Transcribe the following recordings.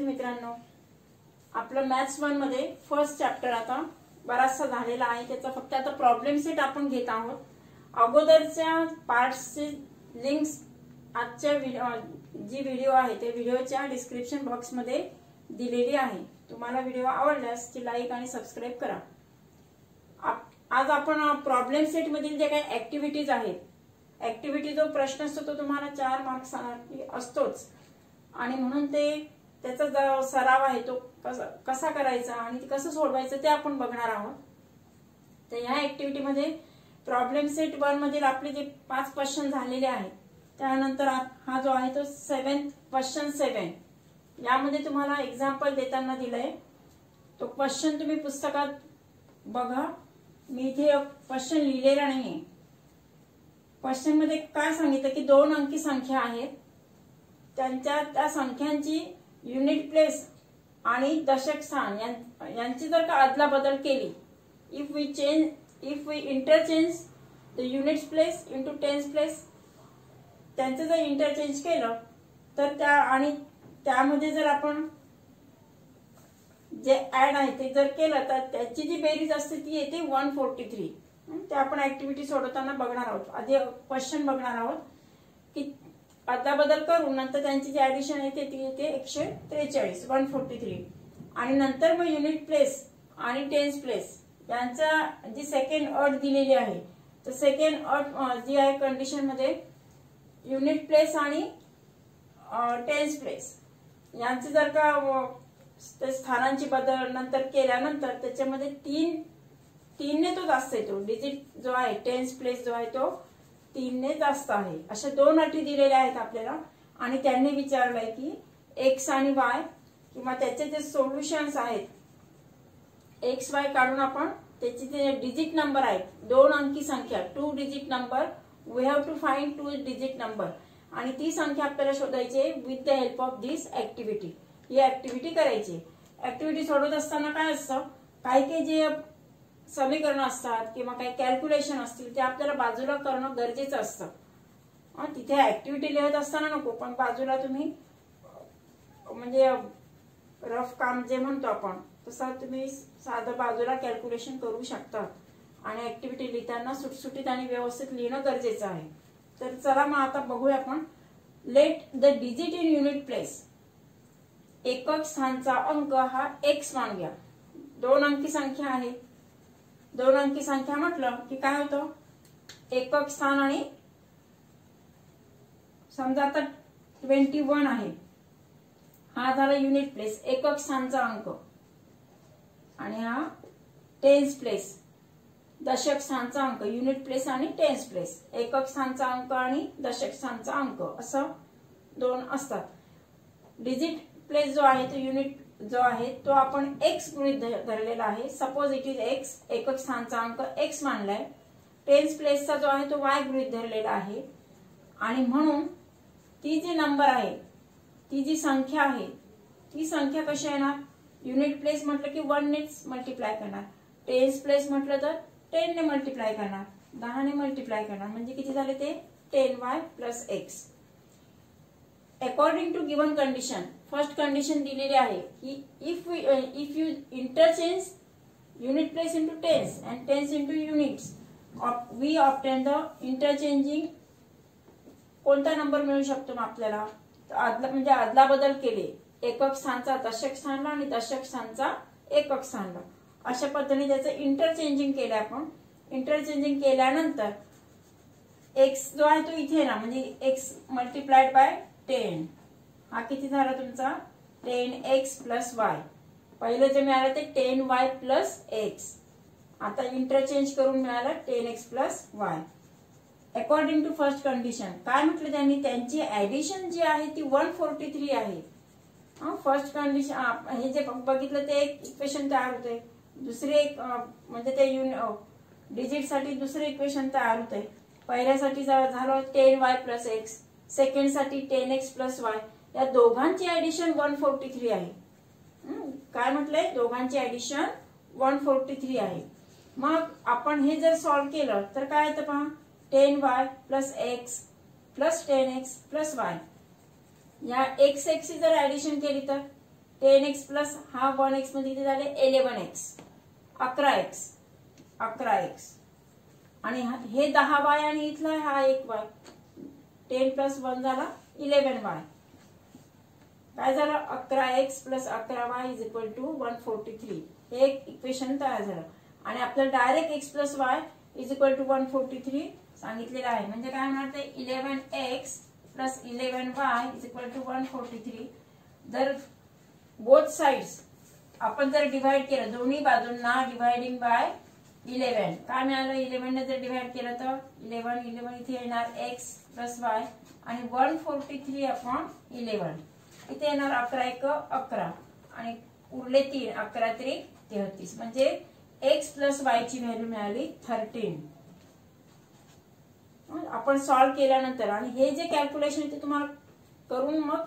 विद्यार्थी मित्रांनो, आपलं मॅथ्स 1 मध्ये फर्स्ट चॅप्टर आता बराचसा झालेला आहे. त्याचा फक्त आता प्रॉब्लेम सेट आपण घेत आहोत. अगोदरच्या पार्ट्सचे लिंक्स आजच्या जी व्हिडिओ आहे ते व्हिडिओच्या डिस्क्रिप्शन बॉक्स मध्ये दिलेली आहे. तुम्हाला व्हिडिओ आवडल्यास ती लाईक आणि सबस्क्राइब करा. आज आपण प्रॉब्लेम सेट मधील जे काही ऍक्टिव्हिटीज आहेत, ऍक्टिव्हिटी जो प्रश्न असतो तो तुम्हाला 4 मार्क्ससाठी असतोच आणि म्हणून त्याचा जो सराव आहे तो कसा करायचा आणि कसं सोडवायचं ते आपण बघणार आहोत. तर ह्या ऍक्टिव्हिटी मध्ये प्रॉब्लेम सेट 1 मधील आपले जे 5 क्वेश्चन झालेले आहेत, त्यानंतर हा जो आहे तो 7th क्वेश्चन 7 यामध्ये तुम्हाला एक्झाम्पल देताना दिलंय. तो क्वेश्चन तुम्ही पुस्तकात बघा. मी इथे क्वेश्चन लिहिलेला नाहीये. क्वेश्चन मध्ये काय सांगितलं की 2 अंकी संख्या आहेत, त्या संख्यांची युनिट प्लेस आणि दशक स्थान यांची जर का अदलाबदल केली, if we interchange the units place into tens place, त्यांचं जर इंटरचेंज केलं तर त्यामध्ये जर आपण जे ऍड आहे ते जर केलं तर त्याची जी बेरीज असते ती येते 143. ते आपण ऍक्टिव्हिटी सोडवताना बघणार आहोत. आधी क्वेश्चन बघणार आहोत की अदलाबदल करून नंतर त्यांची जी ऍडिशन येते ती येते 143 143 आणि नंतर मग युनिट प्लेस आणि टेन्स प्लेस यांचा जी सेकंड अट दिलेली आहे, तर सेकंड अट जी आहे कंडिशन मध्ये युनिट प्लेस आणि टेन्स प्लेस यांचे जर का स्थानांची बदल नंतर केल्यानंतर त्याच्यामध्ये 3 ने तो जास्त येतो. डिजिट जो आहे टेन्स प्लेस जो आहे तो 3 ने जास्त आहे. अशा 2 अटी दिलेल्या आहेत आपल्याला आणि त्यांनी विचारलंय की एक्स आणि वाय किंवा त्याचे जे सोल्युशन्स आहेत, एक्स वाय काढून आपण त्याची जे डिजिट नंबर आहेत, 2 अंकी संख्या 2 digit number, we have to find 2 digit number आणि ती संख्या आपल्याला शोधायची with the help of this activity. ही ऍक्टिव्हिटी करायची. ऍक्टिव्हिटी सोडवत असताना काय असतं, काही जे समीकरण असतात किंवा काही कॅल्क्युलेशन असतील ते आपल्याला बाजूला करणं गरजेचं असतं. तिथे ऍक्टिव्हिटी लिहत असताना नको, पण बाजूला तुम्ही म्हणजे रफ काम जे म्हणतो आपण तसं तुम्ही साधं बाजूला कॅल्क्युलेशन करू शकता आणि ऍक्टिव्हिटी लिहिताना सुटसुटीत आणि व्यवस्थित लिहिणं गरजेचं आहे. तर चला मग आता बघूया आपण. Let the digit in unit place, एकक स्थानचा अंक हा एक्स मानूया. 2 अंकी संख्या आहे. 2 अंकी संख्या म्हटलं की काय होतं, एकक स्थान आणि समजा आता 21 आहे, हा झाला युनिट प्लेस एकक स्थानचा अंक आणि हा टेन्स प्लेस दशक स्थानचा अंक. युनिट प्लेस आणि टेन्स प्लेस, एकक स्थानचा अंक आणि दशक स्थानचा अंक असं 2 असतात. डिजिट प्लेस जो आहे तो युनिट जो आहे तो आपण एक्स गृहीत धरलेला आहे. सपोज इट इज एक्स, एकक स्थानचा अंक एक्स मानलाय. टेन्स प्लेसचा जो आहे तो वाय गृहीत धरलेला आहे आणि म्हणून ती जी नंबर आहे, ती जी संख्या आहे, ती संख्या कशी येणार, युनिट प्लेस म्हटलं की 1 ने मल्टिप्लाय करणार, टेन्स प्लेस म्हटलं तर 10 ने मल्टिप्लाय करणार, 10 ने मल्टिप्लाय करणार, म्हणजे किती झाले ते 10y plus x. According to given condition, first condition दिलेली आहे की if you interchange unit place into tens and tens into units, we obtain the interchanging. कोणता नंबर मिळू शकतो मग आपल्याला, म्हणजे अदलाबदल केले एकक स्थानचा दशक स्थानला आणि दशक स्थानचा एकक स्थानला, अशा पद्धतीने त्याचं इंटरचेंजिंग केलं आपण. इंटरचेंजिंग केल्यानंतर एक्स जो आहे तो इथे ना, म्हणजे एक्स मल्टिप्लाइड बाय 10, हा किती झाला तुमचा 10x प्लस वाय. पहिलं जे मिळालं ते 10y प्लस एक्स, आता इंटरचेंज करून मिळालं 10x plus y. According to first condition काय म्हटलं त्यांनी, त्यांची ऍडिशन जी आहे ती 143 आहे. फर्स्ट कंडिशन हे जे बघितलं ते एक इक्वेशन तयार होते, दुसरे एक म्हणजे ते डिजिट साठी दुसरे इक्वेशन तयार होते. पहिल्यासाठी झालं 10y प्लस एक्स, सेकंड साठी 10x प्लस वाय. या दोघांची ऍडिशन 143 आहे. काय म्हटलंय, दोघांची ऍडिशन 143 आहे. मग आपण हे जर सॉल्व्ह केलं तर काय येतं पहा, 10y plus x plus 10x plus Y. या एक्स ची जर ऍडिशन केली तर 10x प्लस हा 1x म्हणजे किती झाले 11x, 11x आणि हे 10y आणि इथला हा 1y, 10 प्लस 1 झाला 11y. काय झालं 11x plus 11y is equal to 143. हे एक इक्वेशन तयार झालं आणि आपल्याला direct x plus y is equal to 143 सांगितलेलं आहे. म्हणजे काय म्हणणार ते 11x plus 11y is equal to 143. जर बोथ साइड्स आपण जर डिवाइड केलं दोन्ही बाजूंना डिवाइडिंग बाय 11 काय मिळालं 11 ने जर डिवाइड केलं तर 11 इथे येणार x प्लस y आणि 143 अपॉन 11 इथे येणार 11 एक 11 आणि उरले 3 11 त्रिक 33 म्हणजे x प्लस y ची व्हॅल्यू मिळाली 13. आपण सॉल्व्ह केल्यानंतर आणि हे जे कॅल्क्युलेशन ते तुम्हाला करून मग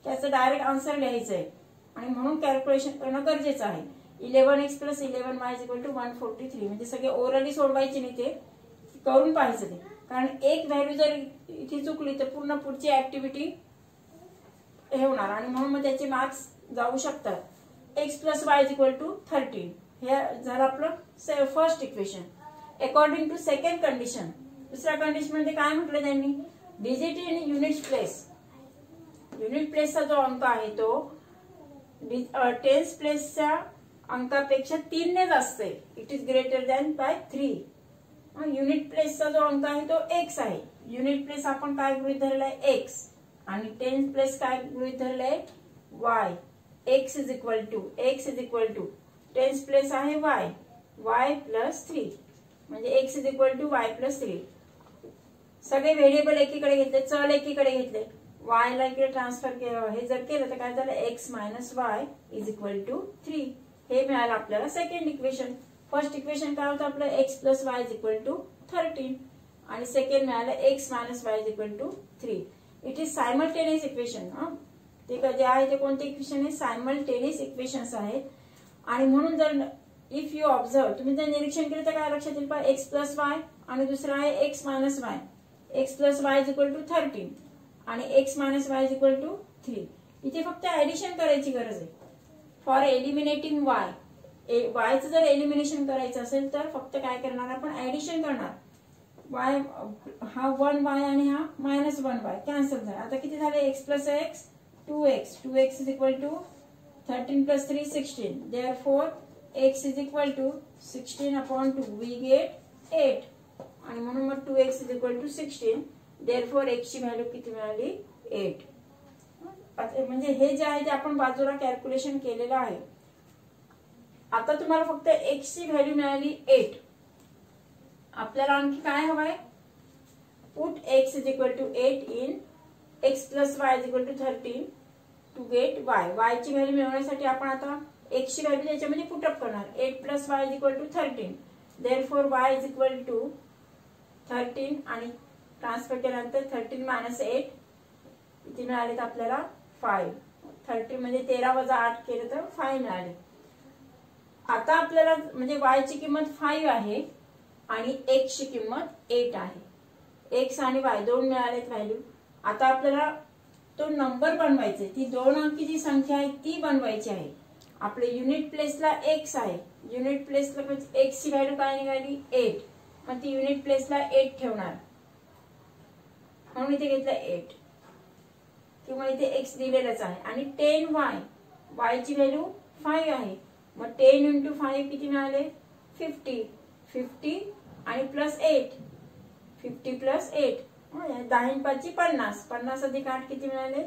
त्याचं डायरेक्ट आन्सर लिहायचं आहे आणि म्हणून कॅल्क्युलेशन करणं गरजेचं आहे. 11x plus 11y is equal to 143 म्हणजे सगळे ओरली सोडवायचे नाही ते करून पाहायचं ते, कारण एक व्हॅल्यू जर इथे चुकली तर पूर्ण पुढची ऍक्टिव्हिटी हे होणार आणि म्हणून मग त्याचे मार्क्स जाऊ शकतात. x plus y is equal to 13 हे झालं आपलं first equation. According to second condition, दुसऱ्या कंडिशन मध्ये काय म्हटलं त्यांनी digit in unit place. Unit प्लेसचा जो अंक आहे तो टेन्स प्लेसच्या अंकापेक्षा 3 ने जास्त आहे. It is greater than by 3. Unit प्लेसचा जो अंक आहे तो x आहे. युनिट प्लेस आपण काय गृहीत धरलाय x आणि टेन्स प्लेस काय गृहीत धरलाय y. x is equal to tens place आहे y प्लस 3 म्हणजे x is equal to y plus 3. सगळे व्हेरिएबल एकीकडे घेतले, चल एकीकडे घेतले, y ला इकडे ट्रान्सफर हे जर केलं तर काय झालं x minus y is equal to 3. हे मिळालं आपल्याला सेकंड इक्वेशन. फर्स्ट इक्वेशन काय होतं आपलं x plus y is equal to 13 आणि सेकंड मिळालं x minus y is equal to 3. It is simultaneous equation. ते जे आहे ते कोणते इक्वेशन आहे सायमल्टेनियस इक्वेशन्स आहेत आणि म्हणून जर इफ यू ऑब्झर्व तुम्ही जर निरीक्षण केलं तर काय लक्षात येईल एक्स प्लस वाय आणि दुसरा आहे x minus y. X plus y is equal to 13 आणि x minus y is equal to 3. इथे फक्त ऍडिशन करायची गरज आहे. फॉर एलिमिनेटिंग वाय, वायचं जर एलिमिनेशन करायचं असेल तर फक्त काय करणार आपण ऍडिशन करणार. वाय हा 1y आणि हा मायनस 1y कॅन्सल झाला. आता किती झाले x plus x 2x is equal to 13 plus 3 16. Therefore x is equal to 16 upon 2 we get 8 आणि म्हणून मग 2x is equal to 16. Therefore x ची व्हॅल्यू किती मिळाली 8. म्हणजे हे जे आहे ते आपण बाजूला कॅल्क्युलेशन केलेलं आहे. आता तुम्हाला फक्त x ची व्हॅल्यू मिळाली 8. आपल्याला आणखी काय हवंय put x is equal to 8 in x plus y is equal to 13 to get y. y ची व्हॅल्यू मिळवण्यासाठी आपण आता x ची व्हॅल्यू त्याच्यामध्ये पुटअप करणार. 8 plus y is equal to 13. Therefore y is equal to 13 आणि ट्रान्सफर केल्यानंतर 13 मायनस 8 किती मिळाले तर आपल्याला 5. 13 म्हणजे 13 वजा 8 केलं तर 5 मिळाले. आता आपल्याला म्हणजे y ची किंमत 5 आहे आणि x ची किंमत 8 आहे. x आणि y दोन मिळालेत व्हॅल्यू. आता आपल्याला तो नंबर बनवायचा आहे. ती 2 अंकी जी संख्या आहे ती बनवायची आहे. आपले युनिट प्लेसला x आहे. युनिट प्लेसला x ची व्हॅल्यू काय निघाली 8. मग ती युनिट प्लेसला 8 ठेवणार म्हणून इथे घेतलं 8 किंवा इथे x दिलेलंच आहे. आणि 10y, y ची व्हॅल्यू 5 आहे. मग 10 इंटू 5 किती मिळाले 50. 50 आणि प्लस 8 50 प्लस 8 10 5 50. 50 अधिक 8 किती मिळाले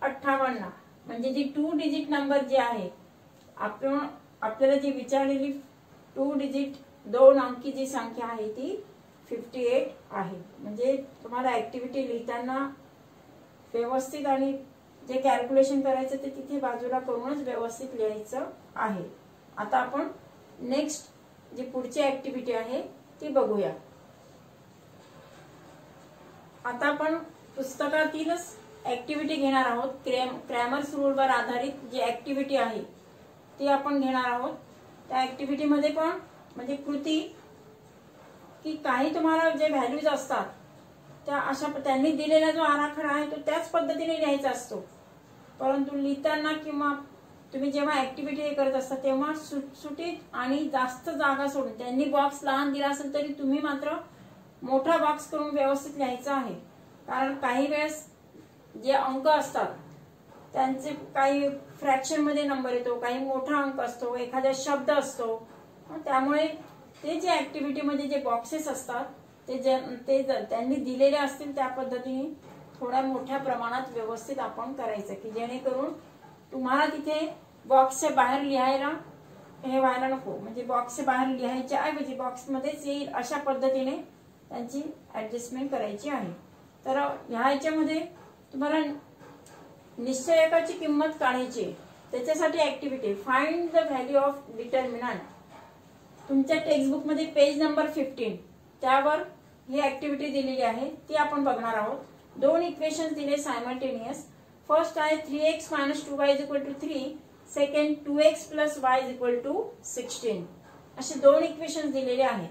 58. म्हणजे जी 2 डिजिट नंबर जे आहे आपल्याला जी विचारलेली 2 डिजिट 2 अंकी जी संख्या आहे ती 58 आहे. म्हणजे तुम्हाला ऍक्टिव्हिटी लिहिताना व्यवस्थित आणि जे कॅल्क्युलेशन करायचं ते तिथे बाजूला करूनच व्यवस्थित लिहायचं आहे. आता आपण नेक्स्ट जी पुढची ऍक्टिव्हिटी आहे ती बघूया. आता आपण पुस्तकातीलच ऍक्टिव्हिटी घेणार आहोत. क्रॅमर्स रूलवर आधारित जी ऍक्टिव्हिटी आहे ती आपण घेणार आहोत. त्या ऍक्टिव्हिटी मध्ये पण म्हणजे कृती की काही तुम्हाला जे व्हॅल्यूज असतात त्या अशा त्यांनी दिलेला जो आराखडा आहे तो त्याच पद्धतीने लिहायचा असतो. परंतु लिहिताना किंवा तुम्ही जेव्हा ऍक्टिव्हिटी हे करत असता तेव्हा सुटसुटीत आणि जास्त जागा सोडून, त्यांनी बॉक्स लहान दिला असेल तरी तुम्ही मात्र मोठा बॉक्स करून व्यवस्थित लिहायचं आहे. कारण काही वेळेस जे अंक असतात त्यांचे काही फ्रॅक्शन मध्ये नंबर येतो, काही मोठा अंक असतो, एखादा शब्द असतो. त्यामुळे ते जे ऍक्टिव्हिटी मध्ये जे बॉक्सेस असतात ते त्यांनी दिलेले असतील त्या पद्धतीने थोड्या मोठ्या प्रमाणात व्यवस्थित आपण करायचं, की जेणेकरून तुम्हाला तिथे बॉक्सच्या बाहेर लिहायला हे व्हायला नको. म्हणजे बॉक्सच्या बाहेर लिहायच्या ऐवजी बॉक्समध्येच येईल अशा पद्धतीने त्यांची ऍडजस्टमेंट करायची आहे. तर ह्याच्यामध्ये तुम्हाला निश्चयकाची किंमत काढायची आहे. त्याच्यासाठी activity find the value of determinant. तुमच्या टेक्स्टबुक मध्ये पेज नंबर 15 त्यावर ही ऍक्टिव्हिटी दिलेली आहे, ती आपण बघणार आहोत. दोन इक्वेशन्स दिले सायमल्टेनियस. फर्स्ट आहे 3x - 2y = 3. Second 2x + y = 16. असे दोन इक्वेशन्स दिलेले आहेत.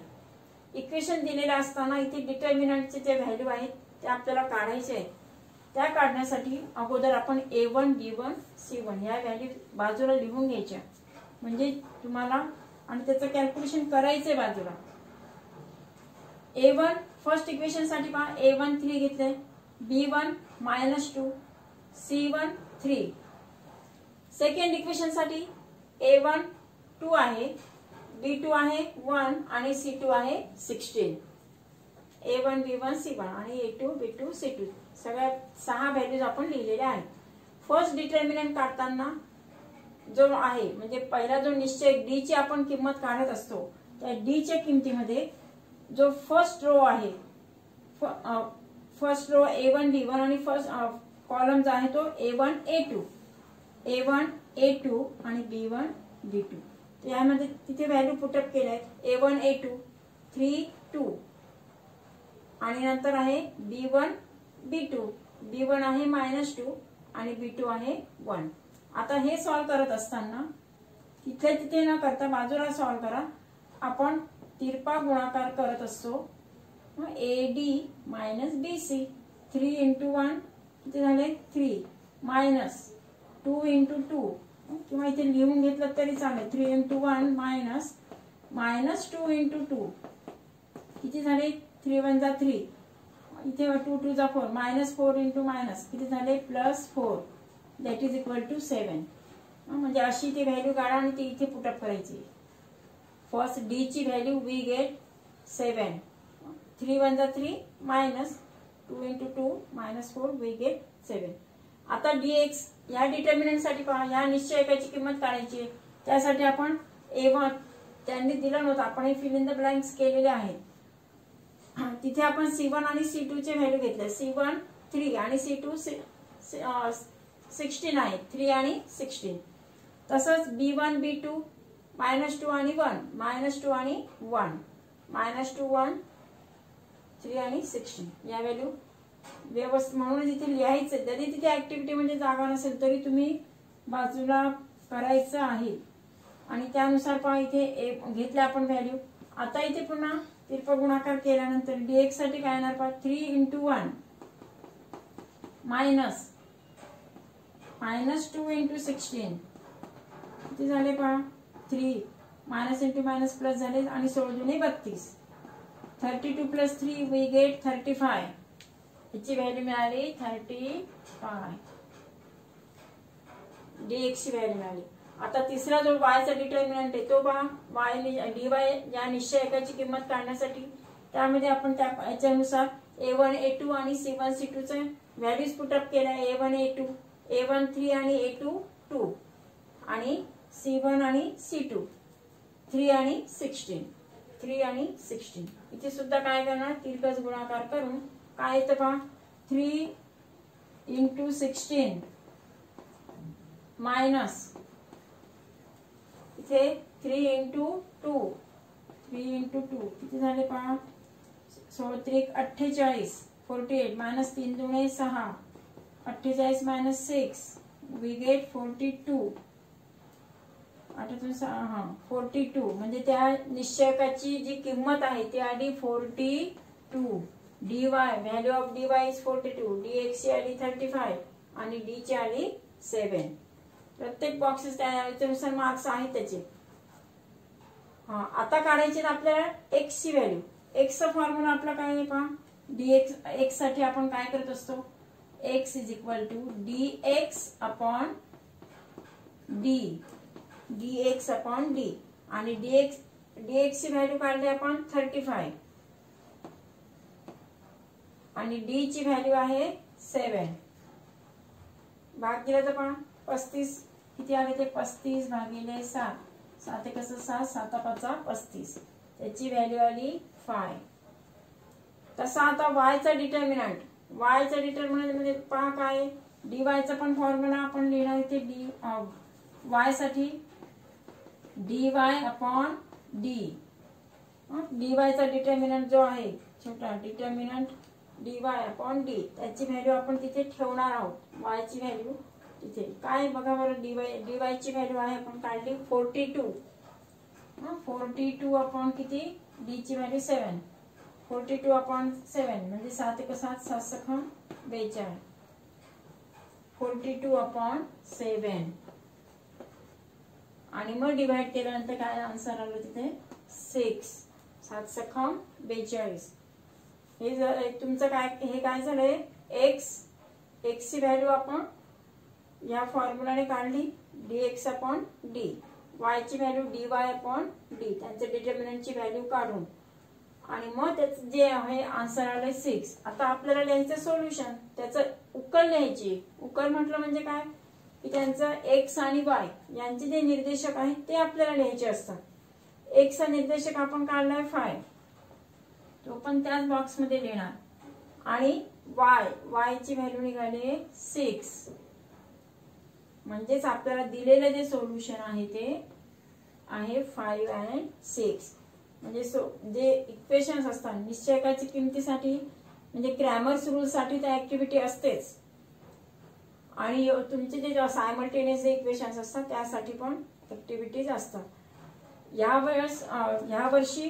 इक्वेशन दिलेले असताना इथे डिटर्मिनंटचे जे व्हॅल्यू आहेत ते आपल्याला काढायचे आहेत. त्या काढण्यासाठी अगोदर आपण a1 b1 c1 या व्हॅल्यू बाजूला लिहून घ्यायच्या, म्हणजे तुम्हाला आणि त्याचं कॅल्क्युलेशन करायचंय बाजूला. a1 फर्स्ट इक्वेशन साठी पहा, a1 3 घेतले, b1 -2, c1 3. सेकंड इक्वेशन साठी a1 2 आहे, b2 आहे 1 आणि c2 आहे 16. a1 b1 c1 आणि a2 b2 c2 सगळ्या 6 व्हॅल्यूज आपण लिहिलेल्या आहेत. फर्स्ट डिटर्मिनंट काढताना जो आहे म्हणजे पहिला जो निश्चय डी ची आपण किंमत काढत असतो, त्या डी च्या किमतीमध्ये जो फर्स्ट रो आहे, फर्स्ट रो a1 b1 आणि फर्स्ट कॉलम जो आहे तो a1 a2 आणि b1 b2. यामध्ये तिथे व्हॅल्यू पुटअप केल्या आहेत. a1 a2 3 2 आणि नंतर आहे b1 b2. b1 आहे -2 आणि b2 आहे 1. आता हे सॉल्व करत असताना तिथे न करता बाजूला सॉल्व करा. आपण तिरपा गुणाकार करत असतो. AD - BC 3 × 1 किती झाले 3 -2 × 2 किंवा इथे लिहून घेतलं तरी चालेल. 3 × 1 -2 × 2 किती झाले 3 × 1 3. इथे 2 2 4 -4 × किती झाले +4 दॅट इज इक्वल टू 7. म्हणजे अशी ती व्हॅल्यू काढा आणि ती इथे पुटअप करायची. फर्स्ट डी ची value we get 7. 3 × 1 3 -2 × 2 -4 we get 7. आता dx या डिटर्मिनंट साठी पहा, या निश्चयकाची किंमत काढायची आहे. त्यासाठी आपण a1 त्यांनी दिलं नव्हतं, आपण हे फिल इन द ब्लँक्स केलेले आहेत. तिथे आपण c1 आणि c2 चे व्हॅल्यू घेतले. c1 3 आणि c2 16 आहे. 3 आणि 16. तसंच b1 b2 -2 आणि 1 -2 आणि 1 -2 1 3 आणि 16 या व्हॅल्यू व्यवस्थित म्हणून तिथे लिहायचं. जरी तिथे ऍक्टिव्हिटी म्हणजे जागा नसेल तरी तुम्ही बाजूला करायचं आहे आणि त्यानुसार पण इथे घेतले आपण व्हॅल्यू. आता इथे पुन्हा तिरपा गुणाकार केल्यानंतर dx साठी काय येणार पहा, 3 × 1 -2 × 16 किती झाले पहा 3 -× प्लस झाले आणि 16 32. 32 + 3 वी गेट 35. याची व्हॅल्यू मिळाली 35. dx ची व्हॅल्यू मिळाली. आता तिसरा जो y चा डिटर्मिनंट आहे तो पहा, dy या निश्चयकाची किंमत काढण्यासाठी त्यामध्ये आपण त्या याच्यानुसार a1 a2 आणि c1 c2 चे व्हॅल्यूज पुटअप केल्या. a1 a2 a1 3 आणि a2 2 आणि c1 आणि c2 3 आणि 16. इथे सुद्धा काय करणार, तिरकस गुणाकार करून काय येतं पहा, 3 × 16 मायनस इथे 3 × 2 किती झाले पहा, 16 48 48 -3 × 6 48 - 6 वी गेट 42. 42 म्हणजे त्या निश्चयकाची जी किंमत आहे ती आली 42. dy value of dy is 42. dx ची आली 35 आणि d ची आली 7. प्रत्येक बॉक्सेस त्यानुसार मार्क्स आहेत त्याचे. हा, आता काढायचे आपल्याला एक्स ची व्हॅल्यू. एक्सचा फॉर्म्युला आपला काय आहे पहा. dx, एक्स साठी आपण काय करत असतो, x is equal to dx upon d, dx upon d. आणि dx ची व्हॅल्यू काढली आपण 35 आणि d ची व्हॅल्यू आहे 7. भाग दिला तर पहा 35 किती आले ते 35 भागिले 7. 7 कसं 6, 7 5 35. त्याची व्हॅल्यू आली 5. तसा आता y चा डिटर्मिनंट, y चा डिटर्मिनंट मध्ये पहा काय, dy चा पण फॉर्म्युला आपण लिहिणार इथे. y साठी dy अपॉन d. dy चा डिटर्मिनंट जो आहे छोटा डिटर्मिनंट dy अपॉन d, त्याची व्हॅल्यू आपण तिथे ठेवणार आहोत. y ची व्हॅल्यू तिथे काय बघा बरं, dy ची व्हॅल्यू आहे आपण काढली 42. 42 अपॉन किती, d ची व्हॅल्यू 7. 42 अपॉन 7 म्हणजे 7 1 7, 7 6 42. 42 अपॉन 7 आणि मग डिवाइड केल्यानंतर काय आन्सर आलं तिथे 6. 7 6 42. हे तुमचं काय, हे काय झालंय, एक्स ची व्हॅल्यू आपण या फॉर्म्युलाने काढली dx अपॉन d. y ची व्हॅल्यू dy अपॉन d, त्यांचे डिटर्मिनंटची व्हॅल्यू काढून आणि मग त्याचं जे आहे आन्सर आले 6. आता आपल्याला लिहायचं सोल्युशन, त्याचं उकल लिहायची. उकल म्हटलं म्हणजे काय की त्यांचं x आणि y यांचे जे निर्देशक आहेत ते आपल्याला लिहायचे असतात. x चा निर्देशक आपण काढलाय 5, तो पण त्याच बॉक्स मध्ये लिहिणार. आणि y ची व्हॅल्यू निघाली 6. म्हणजेच आपल्याला दिलेलं जे सोल्युशन आहे ते आहे 5 आणि 6. म्हणजे जे इक्वेशन्स असतात निश्चयकाची किमतीसाठी म्हणजे क्रॅमर्स रूल साठी त्या ऍक्टिव्हिटी असतेच. आणि तुमचे जे सायमल्टेनियस इक्वेशन्स असतात त्यासाठी पण ऍक्टिव्हिटीज असतात. ह्या वर्षी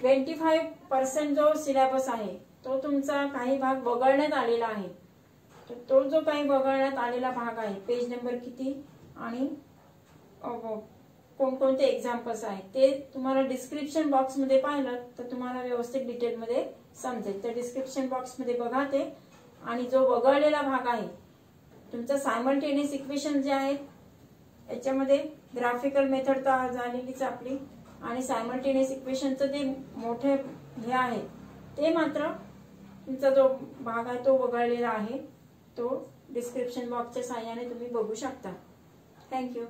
25% जो सिलेबस आहे तो तुमचा काही भाग वगळण्यात आलेला आहे. तर तो जो काही वगळण्यात आलेला भाग आहे, पेज नंबर किती आणि कोणकोणते एक्झाम्पल्स आहेत ते तुम्हाला डिस्क्रिप्शन बॉक्स मध्ये पाहिलं तर तुम्हाला व्यवस्थित डिटेल मध्ये समजेल. तर डिस्क्रिप्शन बॉक्स मध्ये बघा ते. आणि जो वगळलेला भाग आहे तुमचा सायमल्टेनियस इक्वेशन जे आहेत याच्यामध्ये ग्राफिकल मेथड तर झालेलीच आपली, आणि सायमल्टेनियस इक्वेशनचं जे मोठे हे आहे ते मात्र तुमचा जो भाग आहे तो वगळलेला आहे, तो डिस्क्रिप्शन बॉक्सच्या साहाय्याने तुम्ही बघू शकता. थँक्यू.